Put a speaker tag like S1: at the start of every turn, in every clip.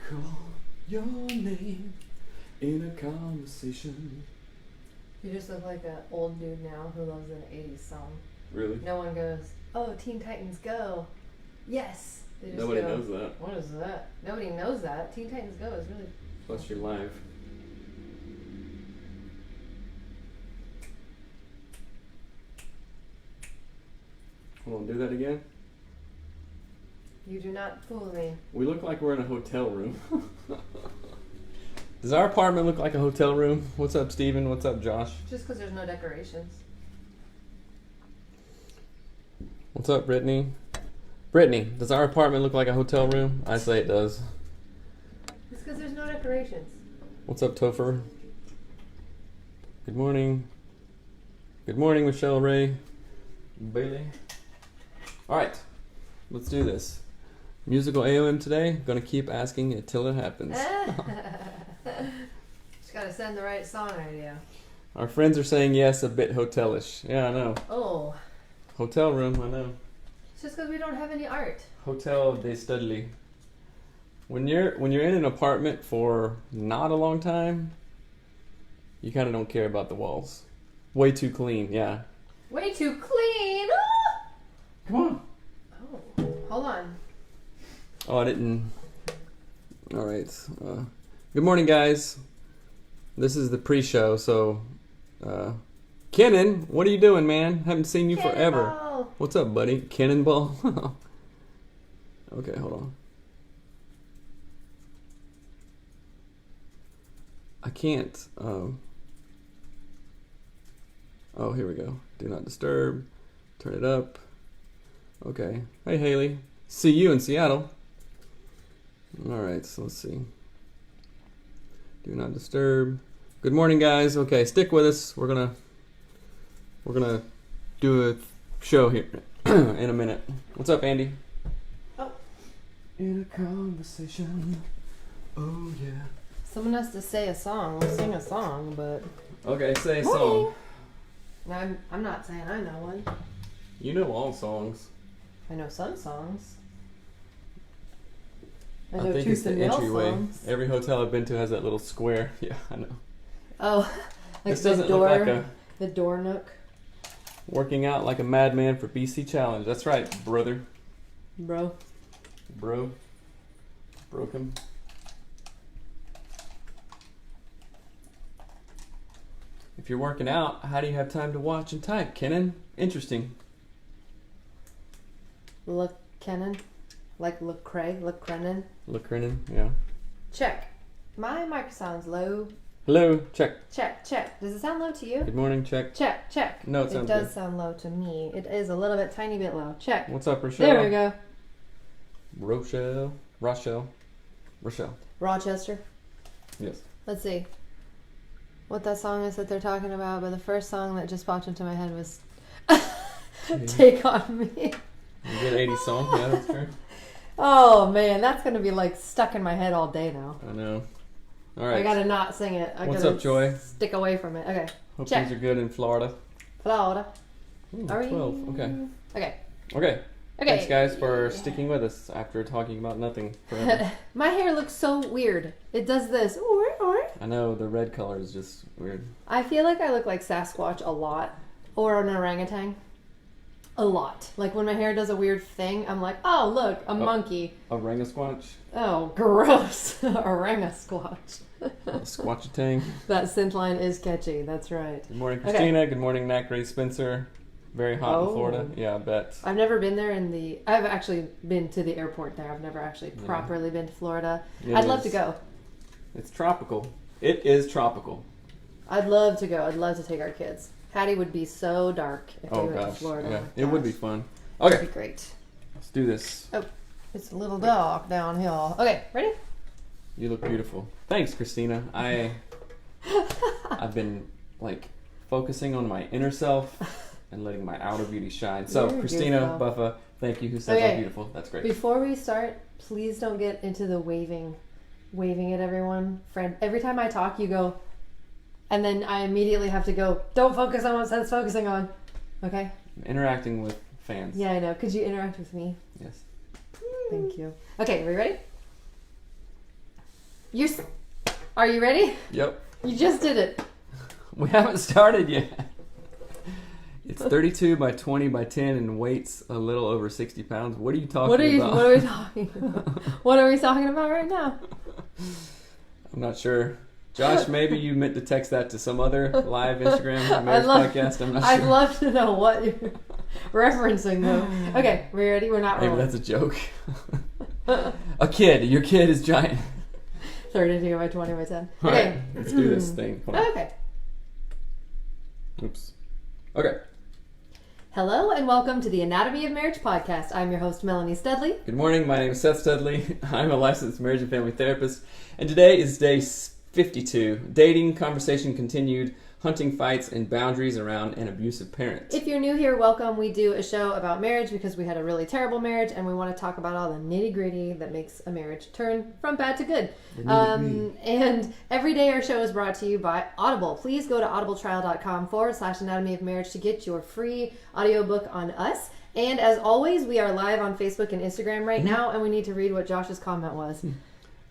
S1: Call your name in a conversation.
S2: You just look like an old dude now who loves an 80s song.
S1: Really?
S2: No one goes, oh, Teen Titans Go. Yes. They just
S1: Nobody
S2: go,
S1: knows that.
S2: What is that? Nobody knows that. Teen Titans Go is really...
S1: Plus you're live. Hold on, do that again.
S2: You do not fool me.
S1: We look like we're in a hotel room. Does our apartment look like a hotel room? What's up, Steven? What's up, Josh?
S2: Just because there's no decorations.
S1: What's up, Brittany? Brittany, does our apartment look like a hotel room? I say it does.
S2: It's because there's no decorations.
S1: What's up, Topher? Good morning. Good morning, Michelle Ray. Bailey. Alright, let's do this. Musical AOM today. Gonna keep asking it till it happens.
S2: Just gotta send the right song idea.
S1: Our friends are saying yes, a bit hotelish. Yeah, I know.
S2: Oh.
S1: Hotel room, I know.
S2: It's just because we don't have any art.
S1: Hotel de Studley. When you're in an apartment for not a long time, you kind of don't care about the walls. Way too clean, yeah.
S2: Way too clean. Ah!
S1: Come on.
S2: Oh, hold on.
S1: Oh, I didn't. All right. Good morning, guys. This is the pre-show, so Kenan, what are you doing, man? Haven't seen you forever.
S2: Cannonball.
S1: What's up, buddy? Cannonball. Okay, hold on. I can't. Oh, here we go. Do not disturb. Turn it up. Okay. Hey, Haley. See you in Seattle. All right, so let's see. Do not disturb. Good morning, guys. Okay, stick with us. We're gonna do a show here in a minute. What's up, Andy?
S2: Oh.
S1: In a conversation. Oh yeah.
S2: Someone has to say a song. We'll sing a song, but...
S1: Okay, say a
S2: Morning.
S1: song.
S2: No, I'm not saying I know one.
S1: You know all songs.
S2: I know some songs.
S1: I
S2: know
S1: think
S2: Tooth
S1: it's the
S2: and Nail
S1: entryway.
S2: songs.
S1: Every hotel I've been to has that little square. Yeah, I know.
S2: Oh, like
S1: This
S2: the
S1: doesn't
S2: door,
S1: look like a
S2: the door nook.
S1: working out like a madman for BC Challenge. That's right, brother.
S2: Bro.
S1: Bro. Broke him. If you're working out, how do you have time to watch and type, Kenan? Interesting.
S2: Look, Kenan. Like Lecrae, Lecrenan.
S1: Lecrenan, yeah.
S2: Check. My mic sounds low.
S1: Hello, check.
S2: Check, check. Does it sound low to you?
S1: Good morning, check.
S2: Check, check.
S1: No, it sounds
S2: does
S1: good.
S2: sound low to me. It is a little bit, tiny bit low. Check.
S1: What's up, Rochelle?
S2: There we go.
S1: Rochelle.
S2: Rochester.
S1: Yes.
S2: Let's see what that song is that they're talking about, but the first song that just popped into my head was Take On Me.
S1: A good 80s song, yeah, that's true.
S2: Oh man, that's gonna be like stuck in my head all day now.
S1: I know. All right.
S2: I gotta not sing it. I
S1: What's
S2: gotta
S1: up, Joy?
S2: Stick away from it. Okay.
S1: Hope
S2: check.
S1: things are good in Florida.
S2: Florida.
S1: Ooh,
S2: Are
S1: 12,
S2: you?
S1: okay.
S2: Okay.
S1: Okay.
S2: Okay.
S1: Thanks, guys, for sticking with us after talking about nothing forever.
S2: My hair looks so weird. It does this.
S1: I know, the red color is just weird.
S2: I feel like I look like Sasquatch a lot. Or an orangutan. A lot. Like when my hair does a weird thing, I'm like, oh, look, a monkey.
S1: Orangasquatch?
S2: Oh, gross. Orangasquatch.
S1: Squatchatang.
S2: That synth line is catchy. That's right.
S1: Good morning, Christina. Okay. Good morning, Nat Gray Spencer. Very hot in Florida. Yeah, I bet.
S2: I've never been there I've actually been to the airport there. I've never actually properly been to Florida. I'd love to go.
S1: It's tropical. It is tropical.
S2: I'd love to go. I'd love to take our kids. Hattie would be so dark if we went to Florida.
S1: Yeah, it would be fun. Okay.
S2: That'd be great.
S1: Let's do this.
S2: Oh, it's a little dark downhill. Okay, ready?
S1: You look beautiful. Thanks, Christina. I've been like focusing on my inner self and letting my outer beauty shine. So,
S2: You're
S1: Christina Buffa, thank you, who says I'm beautiful. That's great.
S2: Before we start, please don't get into the waving at everyone. Friend, every time I talk, you go, and then I immediately have to go, don't focus on what Seth's focusing on. Okay?
S1: interacting with fans.
S2: Yeah, I know. Could you interact with me?
S1: Yes.
S2: Thank you. Okay, are we ready? Are you ready?
S1: Yep.
S2: You just did it.
S1: We haven't started yet. It's 32 by 20 by 10 and weights a little over 60 pounds. What are you talking about?
S2: What are we talking about? What are we talking about right now?
S1: I'm not sure. Josh, maybe you meant to text that to some other live Instagram marriage podcast. I'm not sure.
S2: I'd love to know what you're referencing, though. Okay, we ready? We're not
S1: Maybe
S2: rolling.
S1: that's a joke. Your kid is giant.
S2: 32 by 20 by 10.
S1: All
S2: Okay.
S1: right, let's do this thing. Hold on.
S2: Okay.
S1: Oops. Okay.
S2: Hello and welcome to the Anatomy of Marriage podcast. I'm your host, Melanie Studley.
S1: Good morning. My name is Seth Studley. I'm a licensed marriage and family therapist. And today is day 52. Dating, conversation continued, hunting fights, and boundaries around an abusive parent.
S2: If you're new here, welcome. We do a show about marriage because we had a really terrible marriage and we want to talk about all the nitty-gritty that makes a marriage turn from bad to good. And every day our show is brought to you by Audible. Please go to audibletrial.com/anatomy of marriage to get your free audiobook on us. And as always, we are live on Facebook and Instagram right now, and we need to read what Josh's comment was.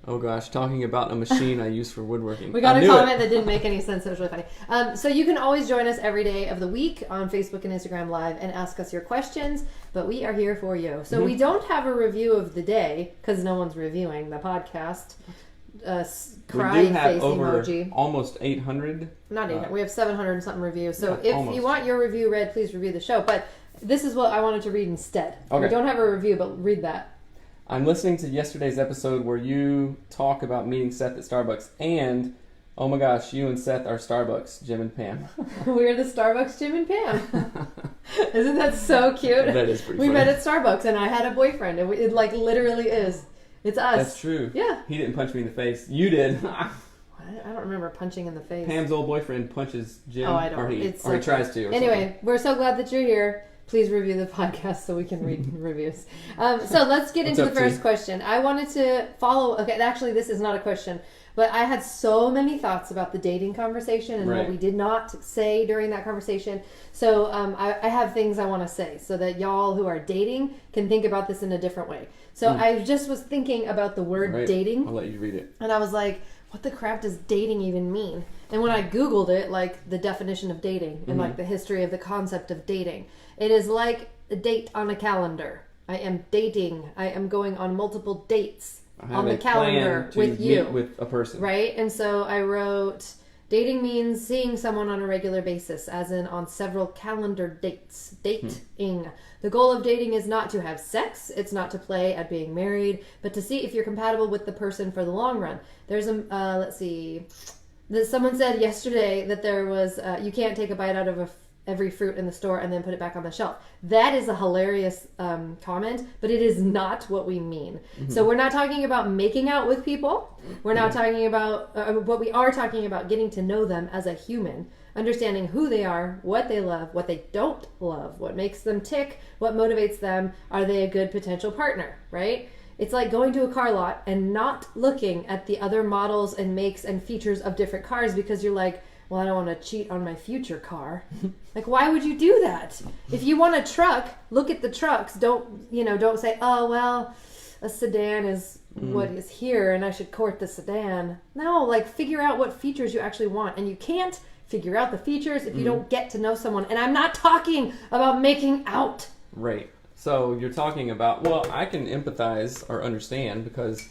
S1: Oh gosh, talking about a machine I use for woodworking.
S2: We got a comment that didn't make any sense. It was really funny. So you can always join us every day of the week on Facebook and Instagram Live and ask us your questions, but we are here for you. So we don't have a review of the day because no one's reviewing the podcast. Cry
S1: we do have
S2: face
S1: over
S2: emoji.
S1: Almost 800.
S2: Not 800. We have 700 and something reviews. So
S1: yeah,
S2: if
S1: almost.
S2: you want your review read, please review the show. But this is what I wanted to read instead.
S1: Okay.
S2: We don't have a review, but read that.
S1: I'm listening to yesterday's episode where you talk about meeting Seth at Starbucks, and oh my gosh, you and Seth are Starbucks, Jim and Pam.
S2: We're the Starbucks Jim and Pam. Isn't that so cute?
S1: That is pretty funny.
S2: We met at Starbucks, and I had a boyfriend. And it like literally is. It's us.
S1: That's true.
S2: Yeah.
S1: He didn't punch me in the face. You did.
S2: I don't remember punching in the face.
S1: Pam's old boyfriend punches Jim.
S2: Oh, I don't.
S1: Or he
S2: So
S1: tries to. Or
S2: anyway,
S1: something.
S2: we're so glad that you're here. Please review the podcast so we can read reviews. So let's get into the first question. I wanted to follow. Okay, actually, this is not a question, but I had so many thoughts about the dating conversation and what we did not say during that conversation. So I have things I want to say so that y'all who are dating can think about this in a different way. So I just was thinking about the word dating.
S1: I'll let you read it.
S2: And I was like, what the crap does dating even mean? And when I Googled it, like the definition of dating and like the history of the concept of dating, it is like a date on a calendar. I am dating. I am going on multiple dates on the calendar with you.
S1: Meet with a person.
S2: Right? And so I wrote, dating means seeing someone on a regular basis, as in on several calendar dates. Dating. The goal of dating is not to have sex. It's not to play at being married, but to see if you're compatible with the person for the long run. There's a, let's see. Someone said yesterday that there was, you can't take a bite out of every fruit in the store and then put it back on the shelf. That is a hilarious comment, but it is not what we mean. So we're not talking about making out with people. We're not talking about, what we are talking about, getting to know them as a human, understanding who they are, what they love, what they don't love, what makes them tick, what motivates them, are they a good potential partner, right? It's like going to a car lot and not looking at the other models and makes and features of different cars because you're like, well, I don't want to cheat on my future car. Like, why would you do that? If you want a truck, look at the trucks. Don't say, oh, well, a sedan is what is here and I should court the sedan. No, like figure out what features you actually want. And you can't figure out the features if you don't get to know someone. And I'm not talking about making out.
S1: Right. So you're talking about, well, I can empathize or understand because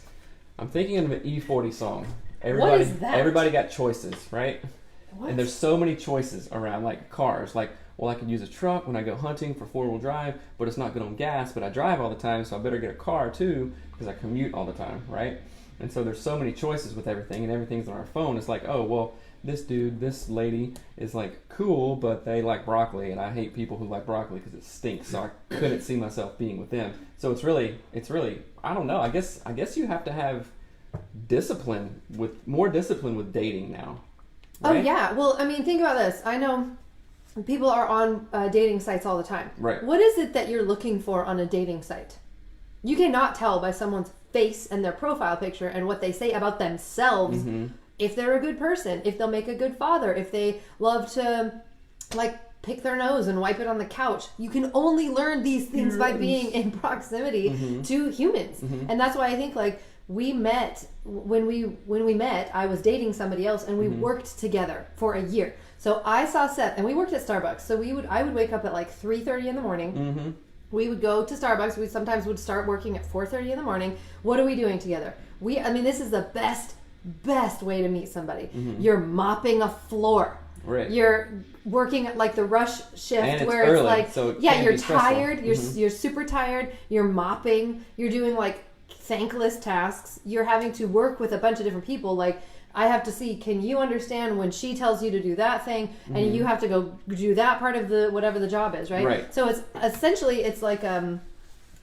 S1: I'm thinking of an E40 song.
S2: What is that?
S1: Everybody got choices, right?
S2: What?
S1: And there's so many choices around, like cars. Like, well, I could use a truck when I go hunting for 4-wheel drive, but it's not good on gas, but I drive all the time, so I better get a car too because I commute all the time, right? And so there's so many choices with everything, and everything's on our phone. It's like, oh, well, this dude, this lady is like cool, but they like broccoli, and I hate people who like broccoli because it stinks. So I couldn't see myself being with them. So it's really, I don't know. I guess you have to have more discipline with dating now. Right?
S2: Oh yeah. Well, I mean, think about this. I know people are on dating sites all the time.
S1: Right.
S2: What is it that you're looking for on a dating site? You cannot tell by someone's face and their profile picture and what they say about themselves if they're a good person, if they'll make a good father, if they love to like pick their nose and wipe it on the couch. You can only learn these things by being in proximity to humans. And that's why I think like we met when we met, I was dating somebody else and we worked together for a year. So I saw Seth and we worked at Starbucks. So I would wake up at like 3:30 in the morning. We would go to Starbucks. We sometimes would start working at 4:30 in the morning. What are we doing together? This is the best way to meet somebody. You're mopping a floor.
S1: Right.
S2: You're working at like the rush shift
S1: and
S2: where
S1: early,
S2: it's like,
S1: so
S2: you're tired. You're super tired. You're mopping. You're doing like thankless tasks. You're having to work with a bunch of different people. Like I have to see, can you understand when she tells you to do that thing and you have to go do that part of the whatever the job is, right?
S1: Right.
S2: So it's essentially it's like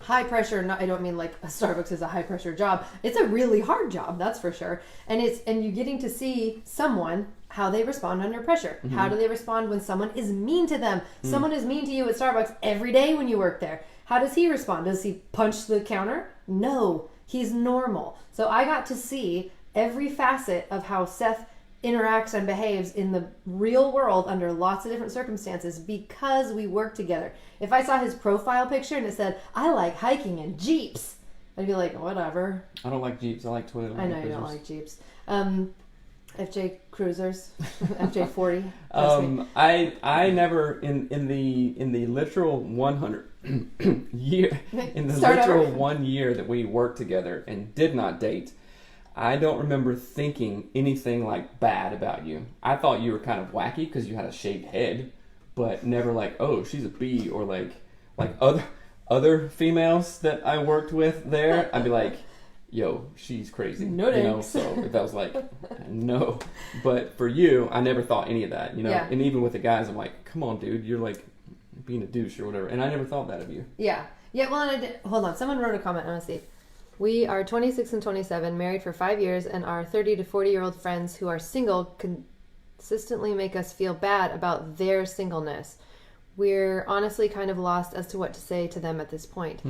S2: high pressure. I don't mean like a Starbucks is a high pressure job. It's a really hard job, that's for sure. And you're getting to see someone how they respond under pressure. How do they respond when someone is mean to them? Someone is mean to you at Starbucks every day when you work there. How does he respond? Does he punch the counter? No, he's normal. So I got to see every facet of how Seth interacts and behaves in the real world under lots of different circumstances because we work together. If I saw his profile picture and it said, I like hiking in Jeeps, I'd be like, whatever.
S1: I don't like Jeeps. I like Toyota.
S2: I know you don't like Jeeps. FJ Cruisers, FJ40.
S1: I never in the literal 100 year in the
S2: Start
S1: literal
S2: over.
S1: 1 year that we worked together and did not date. I don't remember thinking anything like bad about you. I thought you were kind of wacky because you had a shaved head, but never like, oh, she's a bee, or like other females that I worked with there. I'd be like, yo, she's crazy.
S2: No thanks.
S1: So if I was like, no. But for you, I never thought any of that,
S2: Yeah.
S1: And even with the guys, I'm like, come on, dude, you're like being a douche or whatever. And I never thought that of you.
S2: Yeah. Well, and I did. Hold on. Someone wrote a comment. I want to see. We are 26 and 27, married for 5 years, and our 30 to 40-year-old friends who are single consistently make us feel bad about their singleness. We're honestly kind of lost as to what to say to them at this point.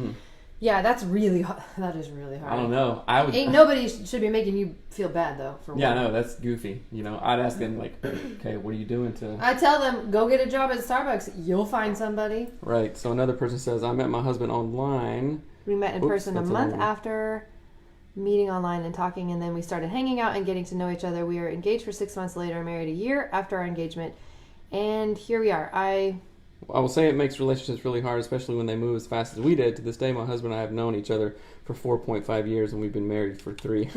S2: Yeah, that is really hard.
S1: I don't know.
S2: Ain't nobody should be making you feel bad, though. For
S1: yeah,
S2: one.
S1: no, that's goofy. I'd ask them, like, okay, what are you doing to...
S2: I tell them, go get a job at Starbucks. You'll find somebody.
S1: Right. So another person says, I met my husband online.
S2: We met in person a
S1: that's a
S2: month
S1: long one.
S2: after meeting online and talking, and then we started hanging out and getting to know each other. We were engaged for 6 months later, married a year after our engagement, and here we are. I
S1: will say it makes relationships really hard, especially when they move as fast as we did. To this day, my husband and I have known each other for 4.5 years, and we've been married for 3.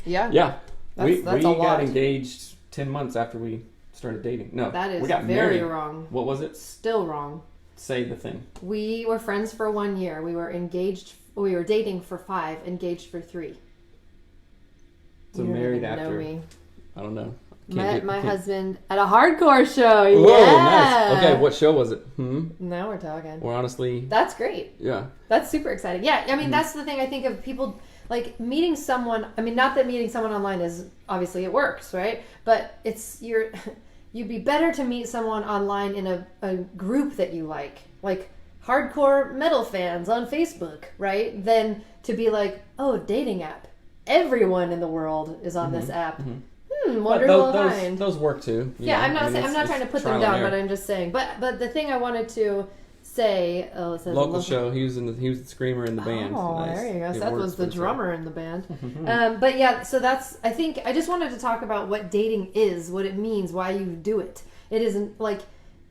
S2: Yeah.
S1: Yeah.
S2: That's
S1: we
S2: a lot.
S1: got engaged 10 months after we started dating. No,
S2: That is
S1: we got
S2: very
S1: married.
S2: wrong.
S1: What was it?
S2: Still wrong.
S1: Say the thing.
S2: We were friends for 1 year. We were engaged. We were dating for 5, engaged for 3.
S1: So
S2: You don't
S1: married
S2: even
S1: after.
S2: know me.
S1: I don't know.
S2: Met my husband at a hardcore show.
S1: Whoa,
S2: Yeah.
S1: nice. Okay, what show was it?
S2: Now we're talking.
S1: Or honestly,
S2: That's great.
S1: yeah.
S2: That's super exciting. Yeah, I mean, that's the thing I think of people, like, meeting someone. I mean, not that meeting someone online is, obviously it works, right? But you'd be better to meet someone online in a group that you like hardcore metal fans on Facebook, right? Than to be like, oh, dating app. Everyone in the world is on this app. Wonder who I'll find.
S1: Those work too.
S2: Yeah, I'm not
S1: it's
S2: trying to put them
S1: trial and
S2: down,
S1: error.
S2: but I'm just saying. But the thing I wanted to say, it says
S1: Local show. He was the screamer in the band.
S2: Oh,
S1: Nice.
S2: there you go.
S1: It
S2: Seth
S1: works
S2: was
S1: for
S2: the
S1: the show.
S2: drummer in the band. But yeah, so I think I just wanted to talk about what dating is, what it means, why you do it. It isn't like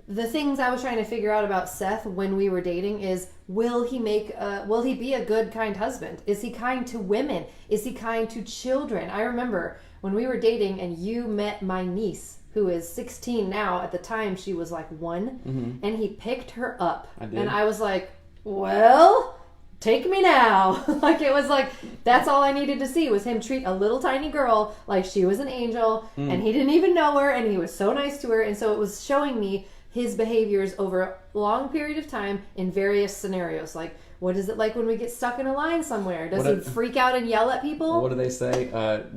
S2: the things I was trying to figure out about Seth when we were dating is, will he be a good, kind husband? Is he kind to women? Is he kind to children? I remember when we were dating and you met my niece, who is 16 now. At the time, she was like 1, and he picked her up.
S1: I did.
S2: And I was like, well, take me now. Like, it was like, that's all I needed to see was him treat a little tiny girl like she was an angel, and he didn't even know her, and he was so nice to her. And so it was showing me his behaviors over a long period of time in various scenarios. Like, what is it like when we get stuck in a line somewhere? Does he freak out and yell at people?
S1: What do they say?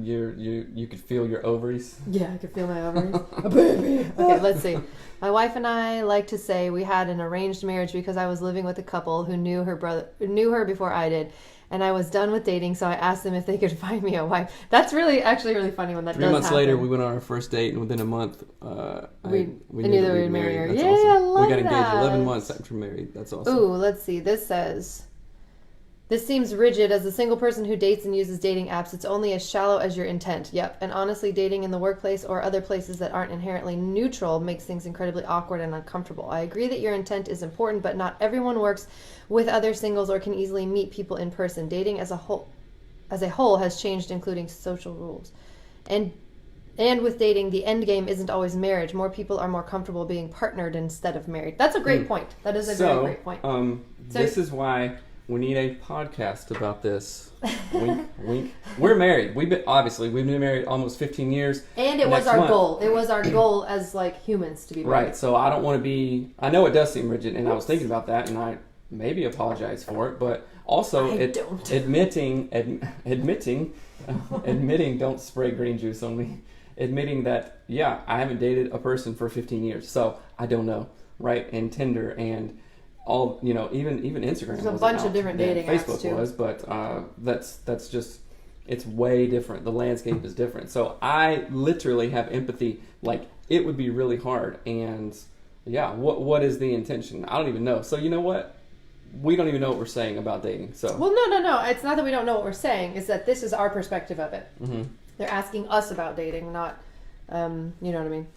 S1: You could feel your ovaries.
S2: Yeah, I could feel my ovaries. A baby. Okay, let's see. My wife and I like to say we had an arranged marriage because I was living with a couple who knew her before I did, and I was done with dating, so I asked them if they could find me a wife. That's actually really funny when that
S1: 3
S2: does
S1: months
S2: happen.
S1: later, we went on our first date, and within a month,
S2: we knew that we would marry her.
S1: That's
S2: Yeah,
S1: awesome.
S2: I love
S1: got engaged
S2: that.
S1: 11 months after married. That's awesome.
S2: Ooh, let's see. This says, this seems rigid. As a single person who dates and uses dating apps, it's only as shallow as your intent. Yep. And honestly, dating in the workplace or other places that aren't inherently neutral makes things incredibly awkward and uncomfortable. I agree that your intent is important, but not everyone works with other singles or can easily meet people in person. Dating as a whole has changed, including social rules. And with dating, the end game isn't always marriage. More people are more comfortable being partnered instead of married. That's a great point. That is a very great point.
S1: This is why we need a podcast about this. Wink, wink. We're married. We've been married almost 15 years.
S2: And it was our goal. It was our goal as like humans to be married.
S1: Right. So I don't want to be. I know it does seem rigid, and I was thinking about that, and I maybe apologize for it, but also admitting. Don't spray green juice on me. Admitting that, yeah, I haven't dated a person for 15 years, so I don't know, right? And Tinder and all, even Instagram.
S2: There's a bunch of different dating apps
S1: Facebook
S2: too.
S1: was, but that's just, it's way different. The landscape is different. So I literally have empathy. Like, it would be really hard. And yeah, what is the intention? I don't even know. So you know what? We don't even know what we're saying about dating. So
S2: well, no. It's not that we don't know what we're saying. It's that this is our perspective of it. Mm-hmm. They're asking us about dating, not, you know what I mean?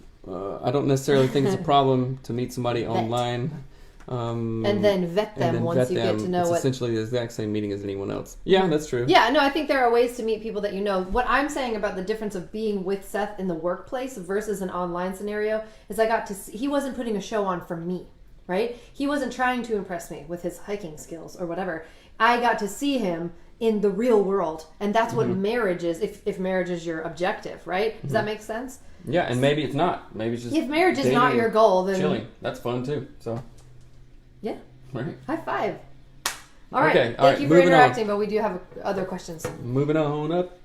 S1: I don't necessarily think it's a problem to meet somebody online.
S2: And then vet them once you get to know
S1: it's
S2: what...
S1: essentially the exact same meeting as anyone else. Yeah, that's true.
S2: Yeah, no, I think there are ways to meet people that you know. What I'm saying about the difference of being with Seth in the workplace versus an online scenario is I got to see... He wasn't putting a show on for me, right? He wasn't trying to impress me with his hiking skills or whatever. I got to see him in the real world, and that's what marriage is, if marriage is your objective, right? Does that make sense?
S1: Yeah, and maybe it's not. Maybe it's just
S2: if marriage is not your goal, then
S1: chilling. That's fun too. So
S2: yeah,
S1: right.
S2: High five. All right,
S1: okay,
S2: thank you for interacting, but we do have other questions.
S1: Moving on up.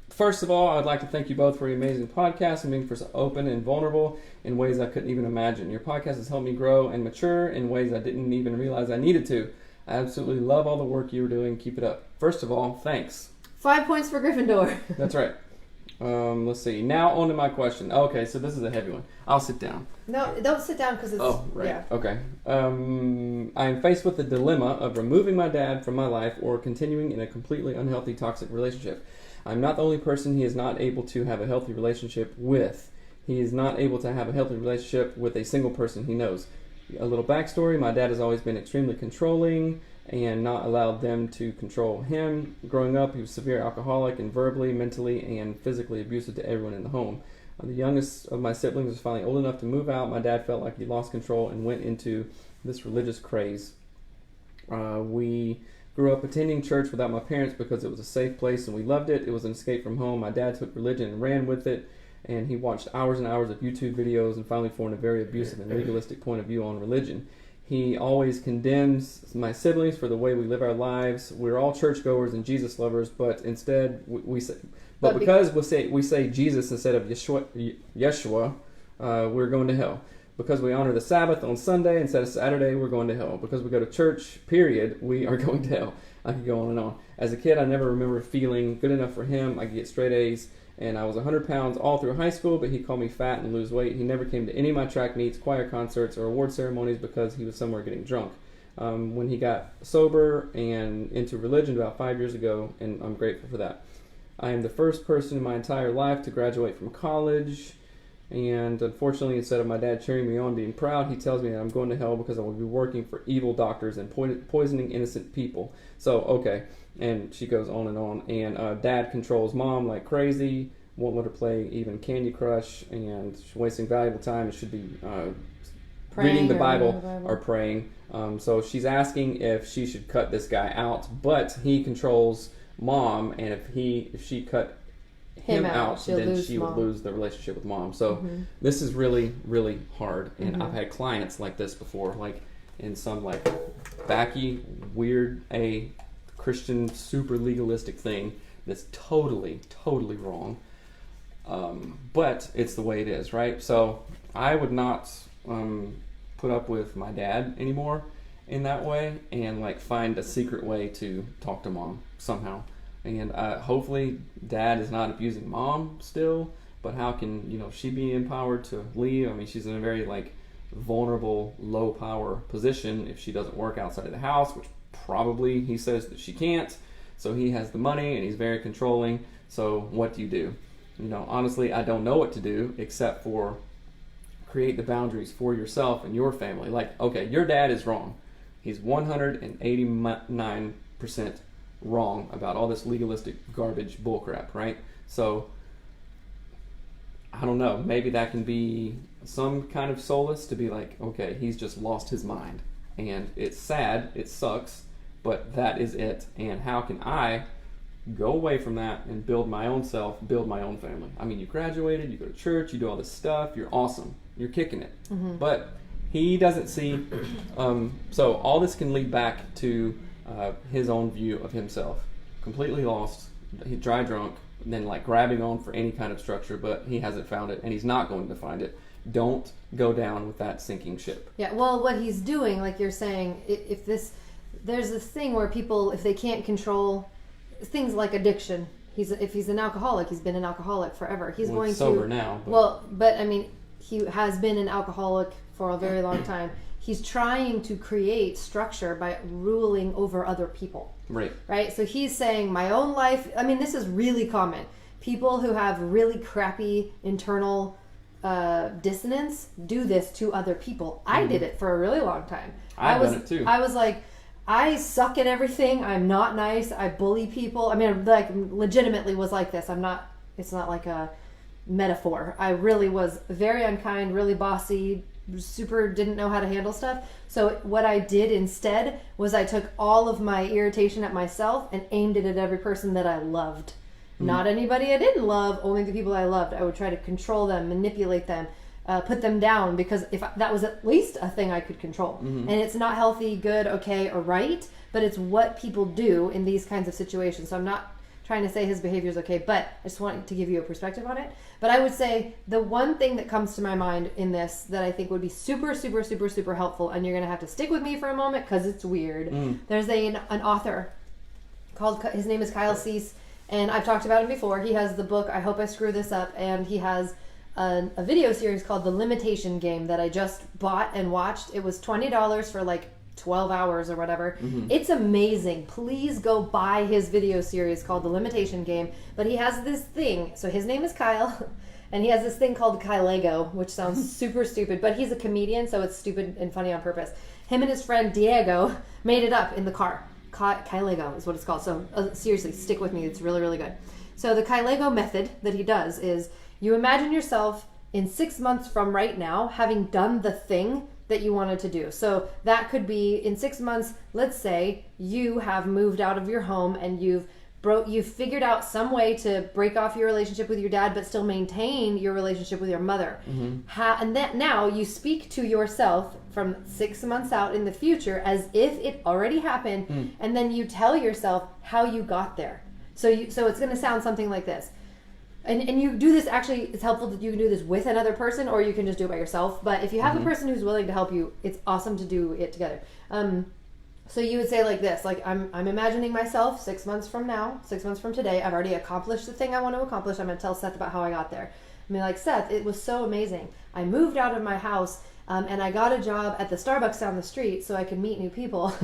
S1: First of all, I'd like to thank you both for your amazing podcast and being so open and vulnerable in ways I couldn't even imagine. Your podcast has helped me grow and mature in ways I didn't even realize I needed to. I absolutely love all the work you were doing. Keep it up. First of all, thanks. 5
S2: points for Gryffindor.
S1: That's right. Let's see. Now on to my question. Okay, so this is a heavy one. I'll sit down.
S2: No, don't sit down because it's...
S1: Oh, right.
S2: Yeah.
S1: Okay. I am faced with the dilemma of removing my dad from my life or continuing in a completely unhealthy, toxic relationship. I'm not the only person he is not able to have a healthy relationship with. He is not able to have a healthy relationship with a single person he knows. A little backstory, my dad has always been extremely controlling and not allowed them to control him. Growing up, he was severe alcoholic and verbally, mentally, and physically abusive to everyone in the home. The youngest of my siblings was finally old enough to move out. My dad felt like he lost control and went into this religious craze. We grew up attending church without my parents because it was a safe place and we loved it. It was an escape from home. My dad took religion and ran with it. And he watched hours and hours of YouTube videos and finally formed a very abusive and legalistic point of view on religion. He always condemns my siblings for the way we live our lives. We're all churchgoers and Jesus lovers, but instead we say, because we say Jesus instead of Yeshua, we're going to hell. Because we honor the Sabbath on Sunday instead of Saturday, we're going to hell. Because we go to church, period, we are going to hell. I could go on and on. As a kid, I never remember feeling good enough for him. I could get straight A's. And I was 100 pounds all through high school, but he called me fat and lose weight. He never came to any of my track meets, choir concerts, or award ceremonies because he was somewhere getting drunk. When he got sober and into religion about 5 years ago, and I'm grateful for that. I am the first person in my entire life to graduate from college, and unfortunately, instead of my dad cheering me on, being proud, he tells me that I'm going to hell because I will be working for evil doctors and poisoning innocent people. So, okay. And she goes on. And dad controls mom like crazy, won't let her play even Candy Crush, and she's wasting valuable time and should be reading the Bible or praying. So she's asking if she should cut this guy out, but he controls mom, and if she cut him out, then she would lose the relationship with mom. So this is really, really hard. And I've had clients like this before, like in some like backy, weird, Christian, super legalistic thing that's totally, totally wrong. But it's the way it is, right? So I would not put up with my dad anymore in that way, and like find a secret way to talk to mom somehow. And hopefully dad is not abusing mom still, but how can she be empowered to leave? I mean, she's in a very like vulnerable, low power position if she doesn't work outside of the house, which probably he says that she can't. So he has the money and he's very controlling. So what do? You know, honestly, I don't know what to do except for create the boundaries for yourself and your family. Like, okay, your dad is wrong. He's 189% wrong about all this legalistic garbage bullcrap, right? So, I don't know, maybe that can be some kind of solace to be like, okay, he's just lost his mind. And it's sad, it sucks, but that is it. And how can I go away from that and build my own self, build my own family? I mean, you graduated, you go to church, you do all this stuff, you're awesome, you're kicking it. Mm-hmm. But he doesn't see, so all this can lead back to his own view of himself. Completely lost, he's dry drunk, and then like grabbing on for any kind of structure, but he hasn't found it, and he's not going to find it. Don't go down with that sinking ship.
S2: Yeah, well, what he's doing, like you're saying, there's this thing where people, if they can't control things like addiction, if he's an alcoholic, he's been an alcoholic forever. He's going to
S1: sober now.
S2: But I mean, he has been an alcoholic for a very long time. He's trying to create structure by ruling over other people. Right? So he's saying my own life, I mean, this is really common. People who have really crappy internal dissonance do this to other people. I did it for a really long time.
S1: I've done it too.
S2: I was like, I suck at everything. I'm not nice. I bully people. I mean, like, legitimately was like this. It's not like a metaphor. I really was very unkind, really bossy, super didn't know how to handle stuff. So what I did instead was I took all of my irritation at myself and aimed it at every person that I loved. Not anybody I didn't love, only the people I loved. I would try to control them, manipulate them, put them down, because that was at least a thing I could control. And it's not healthy, good, okay, or right, but it's what people do in these kinds of situations. So I'm not trying to say his behavior is okay, but I just want to give you a perspective on it. But I would say the one thing that comes to my mind in this that I think would be super, super, super, super helpful, and you're going to have to stick with me for a moment because it's weird. There's an author his name is Kyle Cease, and I've talked about him before. He has the book, I Hope I Screw This Up, and he has a video series called The Limitation Game that I just bought and watched. It was $20 for like 12 hours or whatever. It's amazing. Please go buy his video series called The Limitation Game. But he has this thing, so his name is Kyle, and he has this thing called Kylego, which sounds super stupid, but he's a comedian, so it's stupid and funny on purpose. Him and his friend Diego made it up in the car. Kylego is what it's called. So seriously, stick with me. It's really, really good. So the Kylego method that he does is you imagine yourself in 6 months from right now having done the thing that you wanted to do. So that could be in 6 months, let's say you have moved out of your home and you've figured out some way to break off your relationship with your dad but still maintain your relationship with your mother. And that now you speak to yourself from 6 months out in the future as if it already happened, and then you tell yourself how you got there. So it's going to sound something like this. And you do this, actually, it's helpful that you can do this with another person, or you can just do it by yourself. But if you have a person who's willing to help you, it's awesome to do it together. So you would say like this, like, I'm imagining myself 6 months from now, 6 months from today, I've already accomplished the thing I want to accomplish. I'm going to tell Seth about how I got there. I mean, like, Seth, it was so amazing. I moved out of my house, and I got a job at the Starbucks down the street so I could meet new people.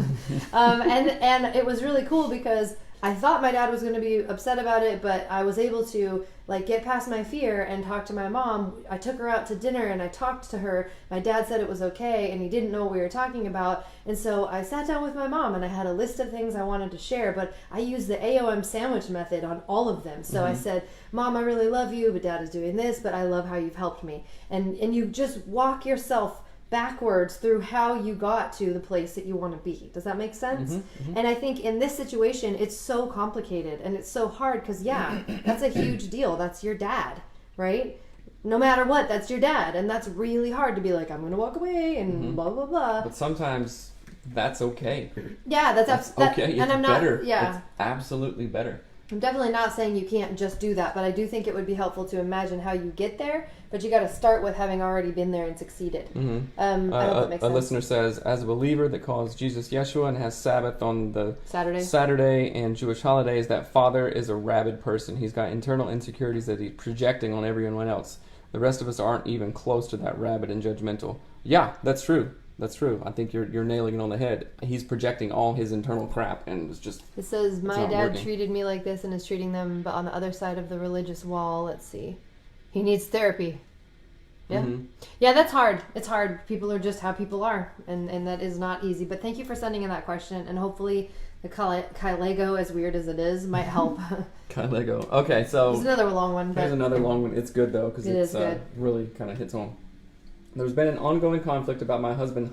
S2: And it was really cool because I thought my dad was going to be upset about it, but I was able to like get past my fear and talk to my mom. I took her out to dinner and I talked to her. My dad said it was okay and he didn't know what we were talking about. And so I sat down with my mom and I had a list of things I wanted to share, but I used the AOM sandwich method on all of them. So I said, Mom, I really love you, but Dad is doing this, but I love how you've helped me. And you just walk yourself backwards through how you got to the place that you want to be. Does that make sense? And I think in this situation, it's so complicated and it's so hard because, yeah, that's a huge deal. That's your dad, right? No matter what, that's your dad. And that's really hard to be like, I'm going to walk away and blah, blah, blah.
S1: But sometimes that's okay.
S2: Yeah, that's
S1: okay.
S2: And I'm not,
S1: better.
S2: Yeah.
S1: It's absolutely better.
S2: I'm definitely not saying you can't just do that, but I do think it would be helpful to imagine how you get there, but you got to start with having already been there and succeeded. I hope that makes sense.
S1: A listener says, as a believer that calls Jesus Yeshua and has Sabbath on the Saturday and Jewish holidays, that father is a rabid person. He's got internal insecurities that he's projecting on everyone else. The rest of us aren't even close to that rabid and judgmental. Yeah, that's true. That's true. I think you're nailing it on the head. He's projecting all his internal crap, and it's just.
S2: It says,
S1: it's
S2: my
S1: not
S2: dad
S1: working.
S2: treated me like this and is treating them, but on the other side of the religious wall, let's see. He needs therapy. Yeah.
S1: Mm-hmm.
S2: Yeah, that's hard. It's hard. People are just how people are, and that is not easy. But thank you for sending in that question, and hopefully the Lego, as weird as it is, might help.
S1: Kind of Lego. Okay, so
S2: There's another long one. But
S1: here's another long one. It's good though because
S2: It
S1: it's
S2: is good.
S1: really kind of hits home. There's been an ongoing conflict about my husband's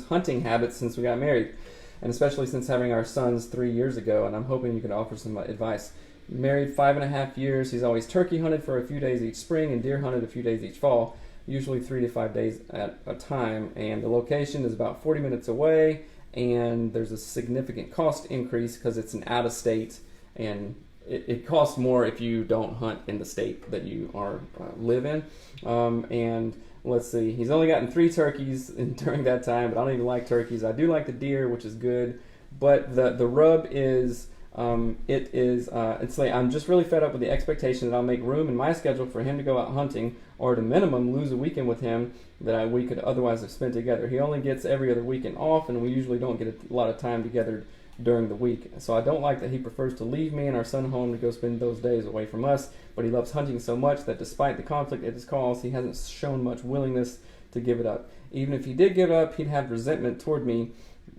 S1: hunting habits since we got married, and especially since having our sons 3 years ago. And I'm hoping you could offer some advice. Married 5.5 years. He's always turkey hunted for a few days each spring and deer hunted a few days each fall, usually 3 to 5 days at a time. And the location is about 40 minutes away. And there's a significant cost increase because it's an out of state, and it costs more if you don't hunt in the state that you are live in. And let's see, he's only gotten 3 turkeys during that time, but I don't even like turkeys. I do like the deer, which is good, but the rub is it's like I'm just really fed up with the expectation that I'll make room in my schedule for him to go out hunting, or at a minimum lose a weekend with him that we could otherwise have spent together. He only gets every other weekend off, and we usually don't get a lot of time together during the week. So I don't like that he prefers to leave me and our son home to go spend those days away from us, but he loves hunting so much that despite the conflict it has caused, he hasn't shown much willingness to give it up. Even if he did give up, he'd have resentment toward me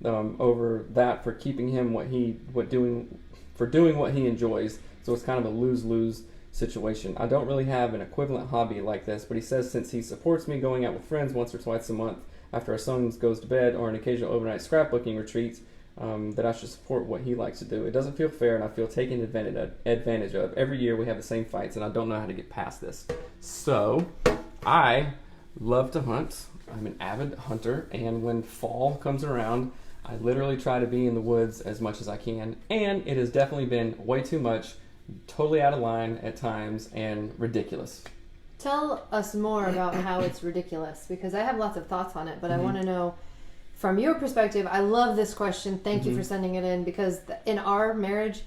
S1: over that for keeping him doing what he enjoys. So it's kind of a lose-lose situation. I don't really have an equivalent hobby like this, but he says since he supports me going out with friends once or twice a month after our son goes to bed, or an occasional overnight scrapbooking retreats, that I should support what he likes to do. It doesn't feel fair, and I feel taken advantage of. Every year we have the same fights, and I don't know how to get past this. So, I love to hunt. I'm an avid hunter, and when fall comes around, I literally try to be in the woods as much as I can, and it has definitely been way too much, totally out of line at times, and ridiculous.
S2: Tell us more about how it's ridiculous, because I have lots of thoughts on it, but I want to know from your perspective. I love this question. Thank you for sending it in, because in our marriage,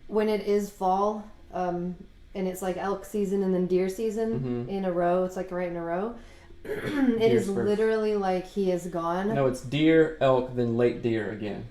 S2: when it is fall, and it's like elk season and then deer season in a row, it's like right in a row, it is first. Literally like he is gone.
S1: No, it's deer, elk, then late deer again.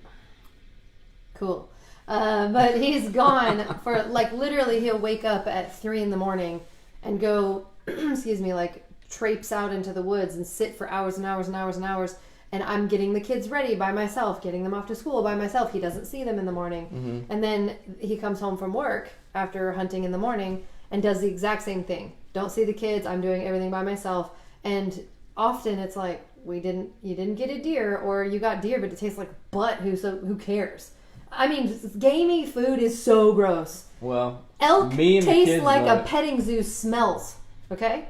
S2: Cool. But he's gone for, like, literally he'll wake up at 3 a.m. and go, excuse me, like traipse out into the woods and sit for hours and hours and hours and hours. And I'm getting the kids ready by myself, getting them off to school by myself. He doesn't see them in the morning. And then he comes home from work after hunting in the morning and does the exact same thing. Don't see the kids. I'm doing everything by myself. And often it's like, you didn't get a deer, or you got deer, but it tastes like butt. Who cares? I mean, gamey food is so gross.
S1: Well,
S2: elk tastes like a petting zoo smells. Okay?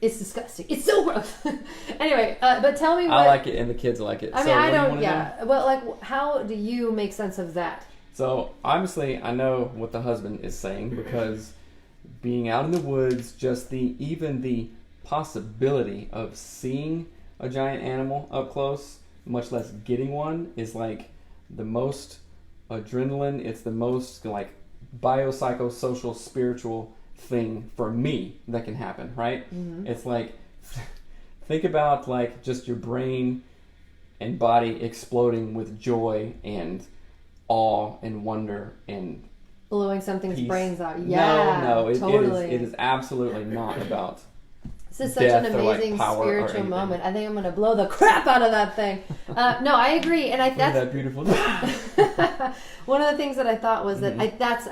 S2: It's disgusting. It's so gross. Anyway, but tell me what...
S1: I like it and the kids like it.
S2: I mean, I don't... Yeah. Well, like, how do you make sense of that?
S1: So, obviously, I know what the husband is saying, because being out in the woods, just even the possibility of seeing a giant animal up close, much less getting one, is like the most adrenaline. It's the most like biopsychosocial spiritual thing for me that can happen, right? It's like, think about like just your brain and body exploding with joy and awe and wonder and
S2: blowing something's
S1: peace.
S2: Brains out. Yeah,
S1: no,
S2: totally.
S1: It is absolutely not about
S2: this is such an amazing spiritual moment. I think I'm going to blow the crap out of that thing. No, I agree, and that's
S1: that beautiful.
S2: one of the things that I thought was that I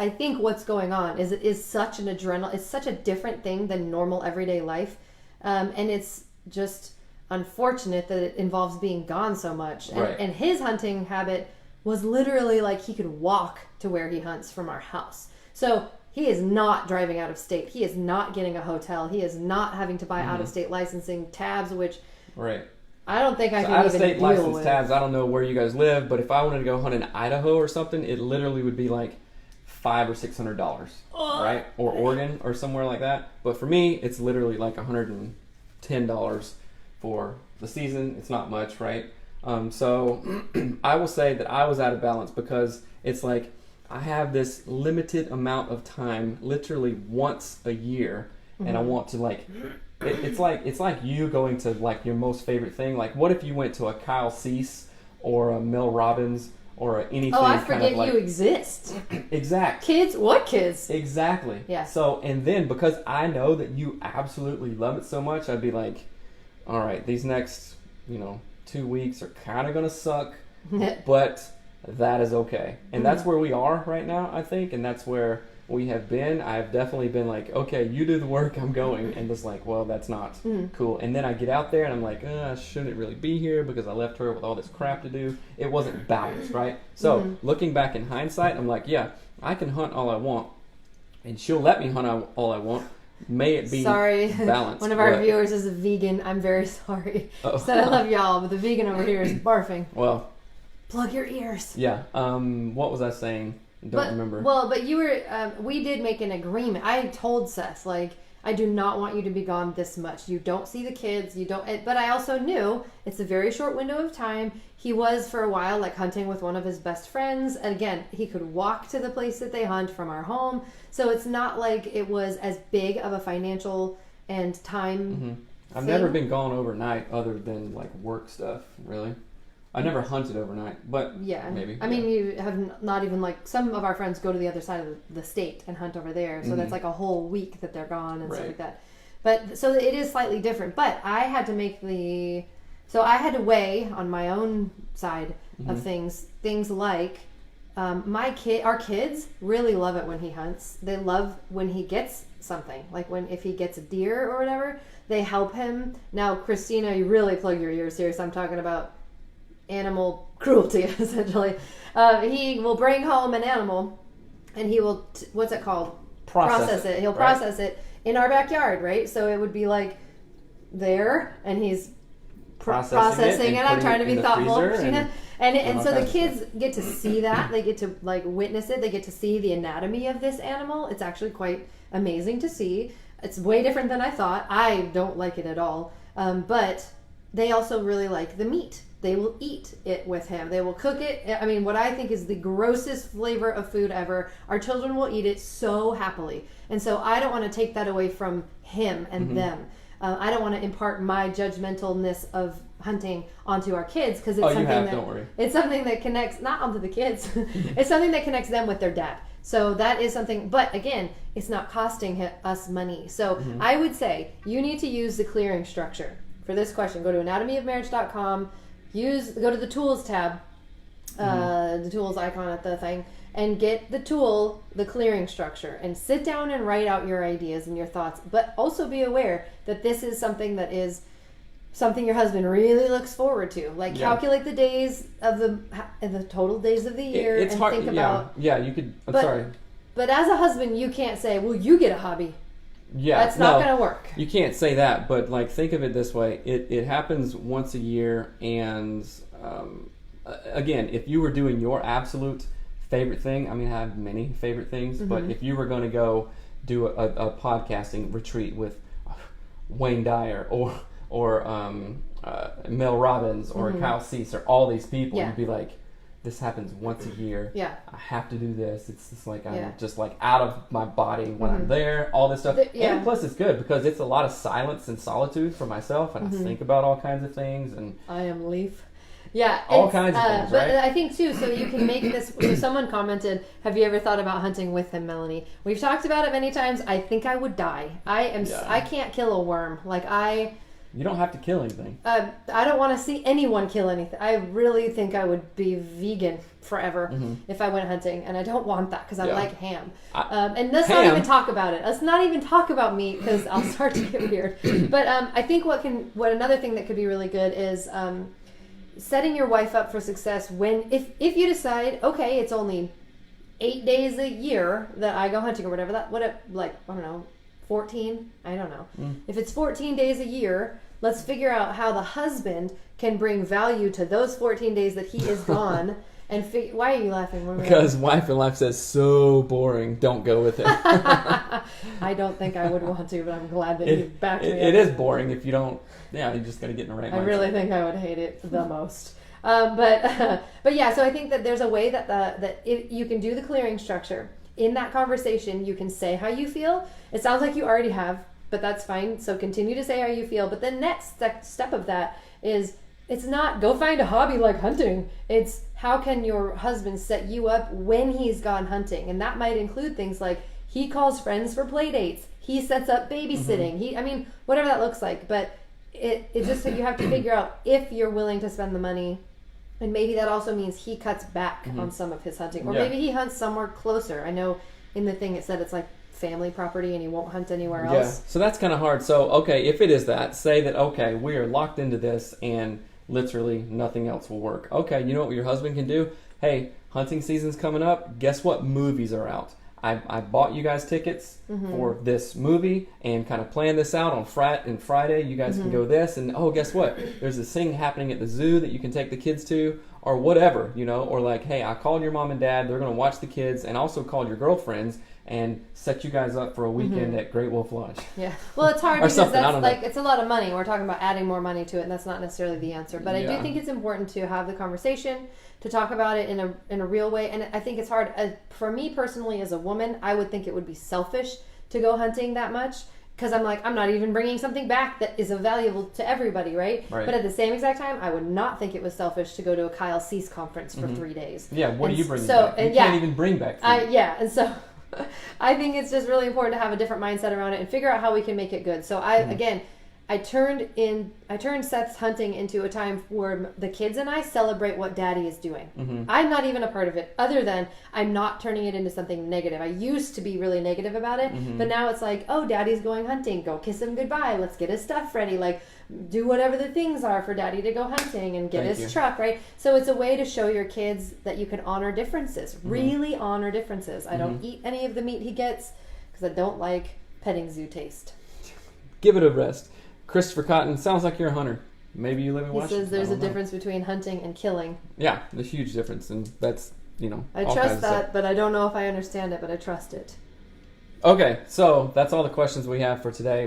S2: think what's going on is it is such an adrenaline. It's such a different thing than normal everyday life, and it's just unfortunate that it involves being gone so much. And his hunting habit was literally like he could walk to where he hunts from our house. So he is not driving out of state. He is not getting a hotel. He is not having to buy out-of-state licensing tabs, which I don't think I can even deal with.
S1: Out-of-state license tabs, I don't know where you guys live, but if I wanted to go hunt in Idaho or something, it literally would be like $500 or $600, right? Or Oregon or somewhere like that. But for me, it's literally like $110 for the season. It's not much, right? So I will say that I was out of balance, because it's like I have this limited amount of time, literally once a year, and I want to like it's like you going to like your most favorite thing. Like, what if you went to a Kyle Cease or a Mel Robbins or anything?
S2: Oh, I
S1: kind
S2: forget
S1: of like,
S2: you exist.
S1: Exact.
S2: Kids? What kids?
S1: Exactly.
S2: Yeah.
S1: So, and then because I know that you absolutely love it so much, I'd be like, all right, these next, 2 weeks are kind of going to suck, but that is okay. And that's where we are right now, I think. And that's where we have been. I've definitely been like, okay, you do the work, I'm going. And just like, well, that's not cool. And then I get out there and I'm like, I shouldn't really be here because I left her with all this crap to do. It wasn't balanced, right? So looking back in hindsight, I'm like, yeah, I can hunt all I want. And she'll let me hunt all I want. May it be balanced.
S2: One of our viewers is a vegan. I'm very sorry. She said I love y'all, but the vegan over here is barfing.
S1: Well,
S2: plug your ears.
S1: Yeah. What was I saying? Don't remember.
S2: Well, but you were. We did make an agreement. I told Seth, like, I do not want you to be gone this much. You don't see the kids. You don't. But I also knew it's a very short window of time. He was for a while like hunting with one of his best friends. And again, he could walk to the place that they hunt from our home. So it's not like it was as big of a financial and time.
S1: I've never been gone overnight other than like work stuff, really. I never hunted overnight, but maybe.
S2: I mean, you have not even like some of our friends go to the other side of the state and hunt over there. So that's like a whole week that they're gone and stuff like that. But so it is slightly different. But I had to I had to weigh on my own side of things like our kids really love it when he hunts. They love when he gets something, like if he gets a deer or whatever, they help him. Now, Christina, you really plug your ears here. So I'm talking about animal cruelty, essentially. He will bring home an animal and he will, what's it called? Process it. He'll process it in our backyard, right? So it would be like there and he's processing it. I'm trying to be thoughtful. And so the kids get to see that. They get to like witness it. They get to see the anatomy of this animal. It's actually quite amazing to see. It's way different than I thought. I don't like it at all. But they also really like the meat. They will eat it with him. They will cook it. I mean, what I think is the grossest flavor of food ever. Our children will eat it so happily. And so I don't want to take that away from him and them. I don't want to impart my judgmentalness of hunting onto our kids because it's something that connects not onto the kids. It's something that connects them with their dad. So that is something, but again, it's not costing us money. So I would say you need to use the clearing structure for this question. Go to anatomyofmarriage.com, go to the tools tab, the tools icon at the thing, and get the tool, the clearing structure, and sit down and write out your ideas and your thoughts. But also be aware that this is something that is something your husband really looks forward to. Like calculate the days of the total days of the year
S1: it's
S2: and
S1: hard,
S2: think about.
S1: Yeah, you could. Sorry.
S2: But as a husband, you can't say, "Well, you get a hobby."
S1: Yeah,
S2: that's not going to work.
S1: You can't say that, but like think of it this way: it happens once a year, and again, if you were doing your absolute favorite thing, I mean, I have many favorite things, but if you were going to go do a podcasting retreat with Wayne Dyer or Mel Robbins or Kyle Cease or all these people, you'd be like, this happens once a year. Yeah, I have to do this. It's just like I'm just like out of my body when I'm there. All this stuff, and plus it's good because it's a lot of silence and solitude for myself, and I think about all kinds of things. And
S2: I am Leaf. Yeah,
S1: all kinds of things, right?
S2: But I think too, so you can make this. So someone commented, "Have you ever thought about hunting with him, Melanie?" We've talked about it many times. I think I would die. I can't kill a worm.
S1: You don't have to kill anything.
S2: I don't want to see anyone kill anything. I really think I would be vegan forever if I went hunting, and I don't want that because I like ham. And let's not even talk about it. Let's not even talk about meat because I'll start to get weird. But I think what another thing that could be really good is setting your wife up for success if you decide, okay, it's only 8 days a year that I go hunting or whatever. I don't know. 14? I don't know. If it's 14 days a year, let's figure out how the husband can bring value to those 14 days that he is gone. And why are you laughing?
S1: Because Wife and Life says so boring. Don't go with it.
S2: I don't think I would want to, but I'm glad that you backed me up.
S1: It is boring if you don't. Yeah, you just got to get in the right mindset.
S2: I really think I would hate it the most. But yeah, so I think that there's a way that you can do the clearing structure. In that conversation, you can say how you feel. It sounds like you already have. but that's fine. So continue to say how you feel. But the next step of that is, it's not go find a hobby like hunting. It's how can your husband set you up when he's gone hunting? And that might include things like he calls friends for play dates. He sets up babysitting. Whatever that looks like. But it's just that you have to figure out if you're willing to spend the money. And maybe that also means he cuts back on some of his hunting. Or maybe he hunts somewhere closer. I know in the thing it said it's like family property and he won't hunt anywhere else.
S1: Yeah, so that's kind of hard. So, okay, if it is that, say that, okay, we are locked into this and literally nothing else will work. Okay, you know what your husband can do? Hey, hunting season's coming up. Guess what movies are out? I bought you guys tickets for this movie and kind of planned this out on Friday. You guys can go this. And, oh, guess what? There's this thing happening at the zoo that you can take the kids to or whatever, you know. Or like, hey, I called your mom and dad. They're going to watch the kids and also called your girlfriends and set you guys up for a weekend at Great Wolf Lodge.
S2: Yeah. Well, it's hard because that's like, it's a lot of money. We're talking about adding more money to it, and that's not necessarily the answer. But I do think it's important to have the conversation, to talk about it in a real way. And I think it's hard. For me personally, as a woman, I would think it would be selfish to go hunting that much. Because I'm like, I'm not even bringing something back that is valuable to everybody, right? But at the same exact time, I would not think it was selfish to go to a Kyle Cease conference for 3 days.
S1: Yeah, what do you bring back? You can't even bring back food.
S2: And so I think it's just really important to have a different mindset around it and figure out how we can make it good. So I turned Seth's hunting into a time where the kids and I celebrate what Daddy is doing. I'm not even a part of it, other than I'm not turning it into something negative. I used to be really negative about it, but now it's like, oh, Daddy's going hunting. Go kiss him goodbye. Let's get his stuff ready. Like, do whatever the things are for Daddy to go hunting and get his truck, right? So it's a way to show your kids that you can honor differences. Really honor differences. I don't eat any of the meat he gets because I don't like petting zoo taste.
S1: Give it a rest. Christopher Cotton, sounds like you're a hunter. Maybe you live in Washington.
S2: He says there's a difference between hunting and killing.
S1: Yeah, there's a huge difference, and that's, you know,
S2: I trust that, but I don't know if I understand it, but I trust it.
S1: Okay, so that's all the questions we have for today.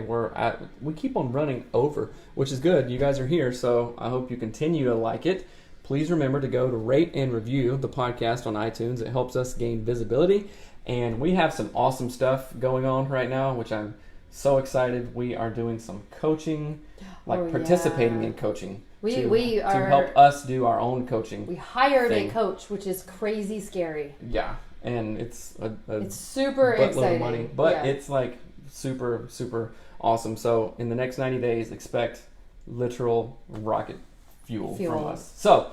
S1: We keep on running over, which is good. You guys are here, so I hope you continue to like it. Please remember to go to rate and review the podcast on iTunes. It helps us gain visibility, and we have some awesome stuff going on right now, which I'm so excited. We are doing some coaching, participating in coaching.
S2: We are
S1: to help us do our own coaching.
S2: We hired a coach, which is crazy scary.
S1: Yeah, and it's
S2: it's super exciting.
S1: Money, but it's like super, super awesome. So in the next 90 days, expect literal rocket fuel. From us. So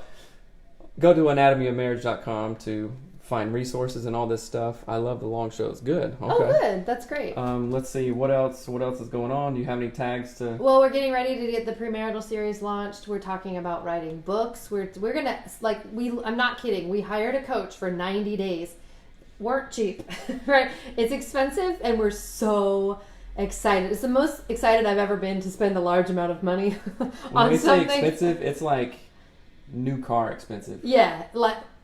S1: go to anatomyofmarriage.com to find resources and all this stuff. I love the long shows. Good. Okay.
S2: Oh, good. That's great.
S1: Let's see what else is going on. Do you have any tags to?
S2: Well, we're getting ready to get the premarital series launched. We're talking about writing books. We're gonna I'm not kidding. We hired a coach for 90 days. Weren't cheap, right? It's expensive, and we're so excited. It's the most excited I've ever been to spend a large amount of money on
S1: when
S2: something.
S1: Say expensive, it's like new car expensive.
S2: Yeah,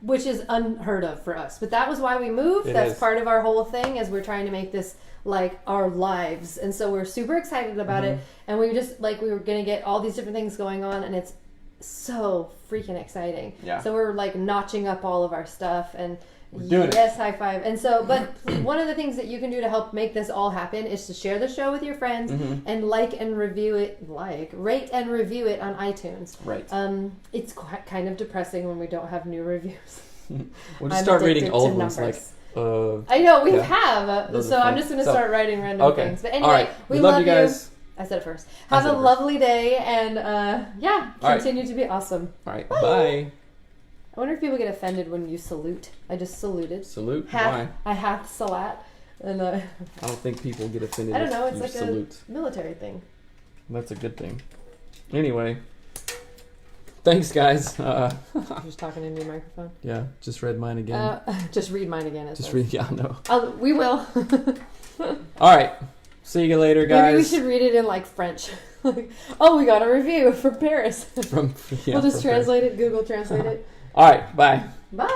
S2: which is unheard of for us. But that was why we moved. That's part of our whole thing, as we're trying to make this like our lives. And so we're super excited about it. And we just we were going to get all these different things going on, and it's so freaking exciting. Yeah. So we're like notching up all of our stuff, and yes, high five. And so, but one of the things that you can do to help make this all happen is to share the show with your friends and rate and review it on iTunes.
S1: Right.
S2: It's kind of depressing when we don't have new reviews.
S1: We'll just start reading old ones
S2: I know we have. So I'm just going to start writing random things. But anyway, we love you guys. I said it first. Have a lovely day, and continue to be awesome.
S1: All right. Bye.
S2: I wonder if people get offended when you salute. I just saluted.
S1: Salute? Why?
S2: I hath salat. And
S1: I don't think people get offended.
S2: I don't know. It's like
S1: salute.
S2: A military thing.
S1: That's a good thing. Anyway, thanks, guys.
S2: You're just talking into your microphone.
S1: Yeah, just read mine again.
S2: Just read mine again.
S1: Just read. Yeah, no.
S2: We will.
S1: All right. See you later, guys.
S2: Maybe we should read it in like French. We got a review from Paris. We'll just translate it. Google translate it.
S1: All right. Bye.
S2: Bye.